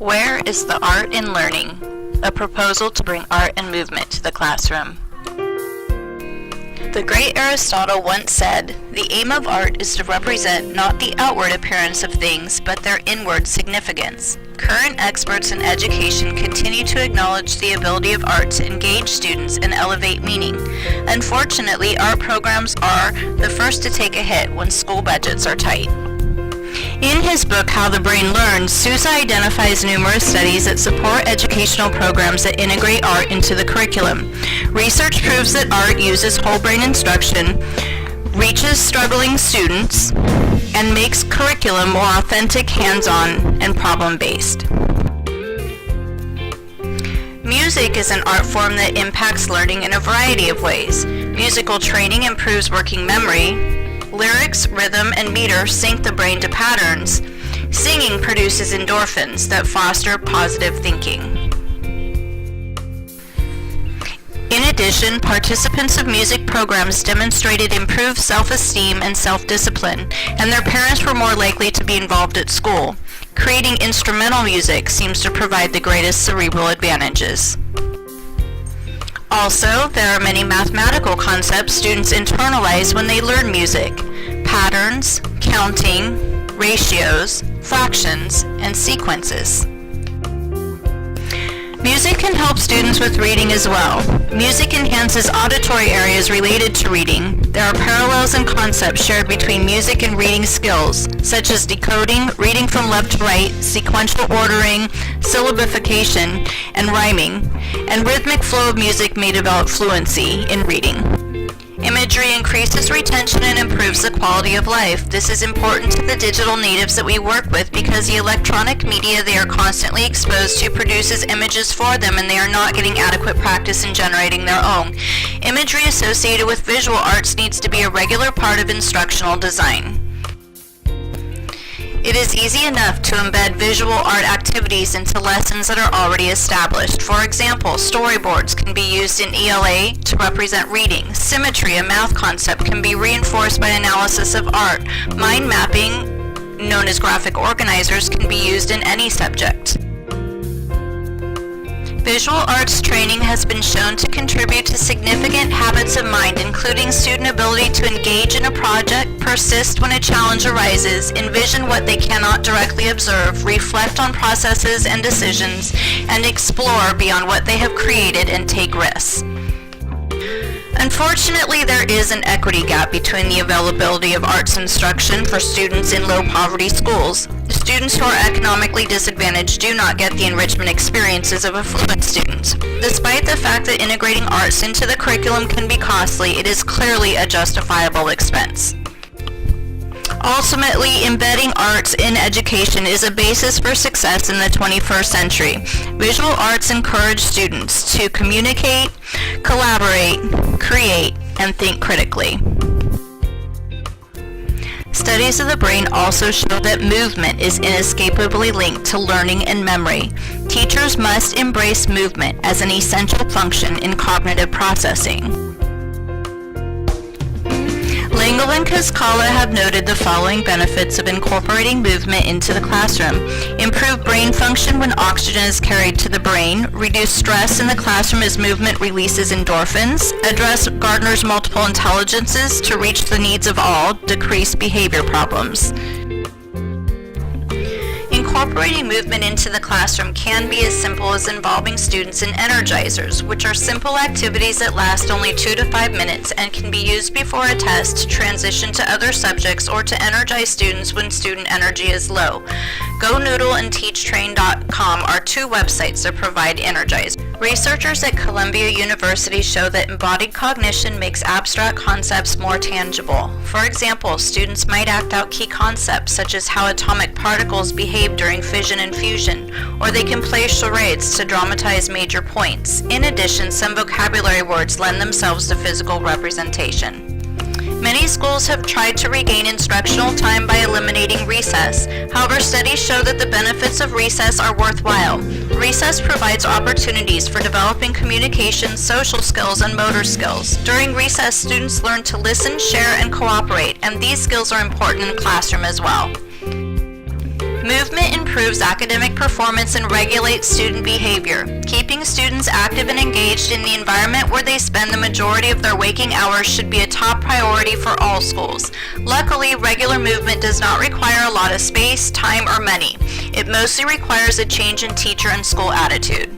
Where is the art in learning? A proposal to bring art and movement to the classroom. The great Aristotle once said, "The aim of art is to represent not the outward appearance of things, but their inward significance." Current experts in education continue to acknowledge the ability of art to engage students and elevate meaning. Unfortunately, art programs are the first to take a hit when school budgets are tight. In his book, How the Brain Learns, Sousa identifies numerous studies that support educational programs that integrate art into the curriculum. Research proves that art uses whole brain instruction, reaches struggling students, and makes curriculum more authentic, hands-on, and problem-based. Music is an art form that impacts learning in a variety of ways. Musical training improves working memory. Lyrics, rhythm, and meter sync the brain to patterns. Singing produces endorphins that foster positive thinking. In addition, participants of music programs demonstrated improved self-esteem and self-discipline, and their parents were more likely to be involved at school. Creating instrumental music seems to provide the greatest cerebral advantages. Also, there are many mathematical concepts students internalize when they learn music: patterns, counting, ratios, fractions, and sequences. Music can help students with reading as well. Music enhances auditory areas related to reading. There are parallels and concepts shared between music and reading skills, such as decoding, reading from left to right, sequential ordering, syllabification, and rhyming, and rhythmic flow of music may develop fluency in reading. Imagery increases retention and improves the quality of life. This is important to the digital natives that we work with because the electronic media they are constantly exposed to produces images for them and they are not getting adequate practice in generating their own. Imagery associated with visual arts needs to be a regular part of instructional design. It is easy enough to embed visual art activities into lessons that are already established. For example, storyboards can be used in ELA to represent reading. Symmetry, a math concept, can be reinforced by analysis of art. Mind mapping, known as graphic organizers, can be used in any subject. Visual arts training has been shown to contribute to significant habits of mind, including student ability to engage in a project, persist when a challenge arises, envision what they cannot directly observe, reflect on processes and decisions, and explore beyond what they have created and take risks. Unfortunately, there is an equity gap between the availability of arts instruction for students in low-poverty schools. Students who are economically disadvantaged do not get the enrichment experiences of affluent students. Despite the fact that integrating arts into the curriculum can be costly, it is clearly a justifiable expense. Ultimately, embedding arts in education is a basis for success in the 21st century. Visual arts encourage students to communicate, collaborate, create, and think critically. Studies of the brain also show that movement is inescapably linked to learning and memory. Teachers must embrace movement as an essential function in cognitive processing. Langle and Kaskala have noted the following benefits of incorporating movement into the classroom: improve brain function when oxygen is carried to the brain, reduce stress in the classroom as movement releases endorphins, address Gardner's multiple intelligences to reach the needs of all, decrease behavior problems. Incorporating movement into the classroom can be as simple as involving students in energizers, which are simple activities that last only 2 to 5 minutes and can be used before a test to transition to other subjects or to energize students when student energy is low. GoNoodle and TeachTrain.com are two websites that provide energizers. Researchers at Columbia University show that embodied cognition makes abstract concepts more tangible. For example, students might act out key concepts such as how atomic particles behave during fission and fusion, or they can play charades to dramatize major points. In addition, some vocabulary words lend themselves to physical representation. Many schools have tried to regain instructional time by eliminating recess. However, studies show that the benefits of recess are worthwhile. Recess provides opportunities for developing communication, social skills, and motor skills. During recess, students learn to listen, share, and cooperate, and these skills are important in the classroom as well. Movement improves academic performance and regulates student behavior. Keeping students active and engaged in the environment where they spend the majority of their waking hours should be a top priority for all schools. Luckily, regular movement does not require a lot of space, time, or money. It mostly requires a change in teacher and school attitude.